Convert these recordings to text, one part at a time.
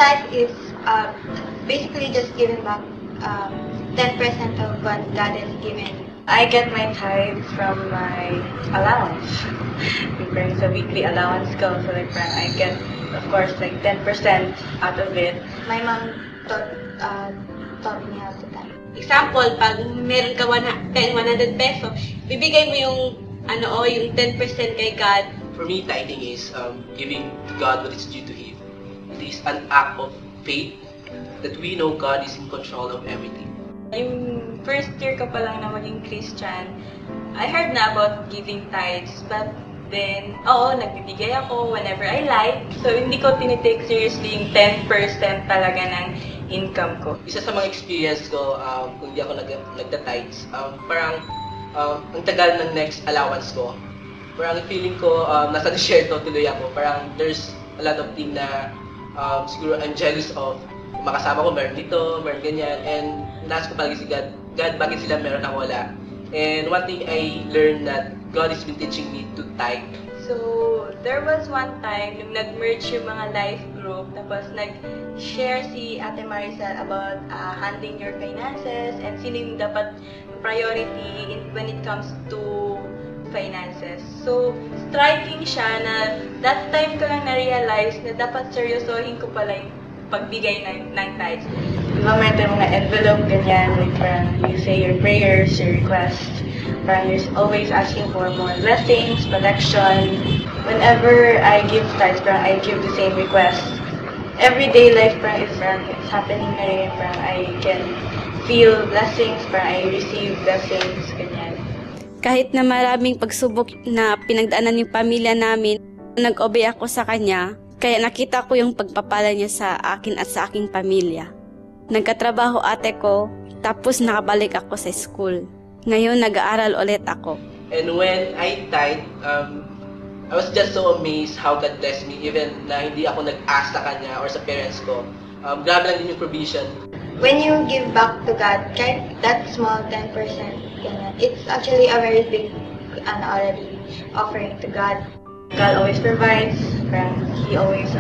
tithe is basically just giving back 10% of what God has given. I get my tithe from my allowance. Yung sa weekly allowance ko. So like I get, of course, like 10% out of it. My mom taught me how to tithe. Example, pag meron ka 100 pesos, bibigay mo yung yung 10% kay God. For me, tithing is giving to God what is due to Him. It is an act of faith that we know God is in control of everything. Yung first year ko pa lang na maging Christian, I heard na about giving tithes, but then, nagbibigay ako whenever I like. So, hindi ko tinitake seriously yung 10% talaga ng income ko. Isa sa mga experience ko, kung hindi ako nagda-tithes, parang ang tagal ng next allowance ko. Parang feeling ko, nasa desierto tuloy ako. Parang there's a lot of things na siguro I'm jealous of. Makasama ko, meron dito, meron ganyan. And nasa ko palagi si God, bakit sila meron ako wala? And one thing I learned that God has been teaching me to tithe. So, there was one time nung nag-merge yung mga life group, tapos nag-share si Ate Maricel about handling your finances and sino yung dapat priority when it comes to finances. So, striking siya na that time ko lang na-realize na dapat seryosohin ko pala yung pagbigay ng tithes. Diba may mga envelope ganyan, like parang you say your prayers, your requests, parang you're always asking for more blessings, protection. Whenever I give tithes, parang I give the same request. Everyday life parang it's happening na rin, parang I can feel blessings, parang I receive blessings, ganyan. Kahit na maraming pagsubok na pinagdaanan yung pamilya namin, nag-obey ako sa kanya, kaya nakita ko yung pagpapala niya sa akin at sa aking pamilya. Nagkatrabaho ate ko, tapos nakabalik ako sa school. Ngayon nag-aaral ulit ako. And when I tithe, I was just so amazed how God blessed me, even na hindi ako nag-ask sa kanya or sa parents ko. Grabe lang din yung provision. When you give back to God, kahit that small 10%, it's actually a very big already offering to God. God always provides, parang He always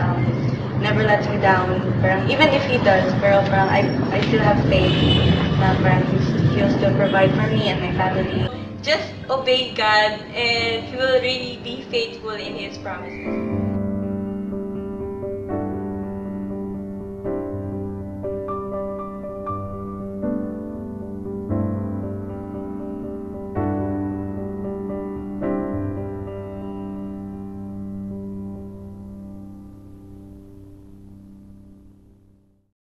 never lets me down. Parang even if He does, pero parang I still have faith na parang He'll still provide for me and my family. Just obey God and He will really be faithful in His promises.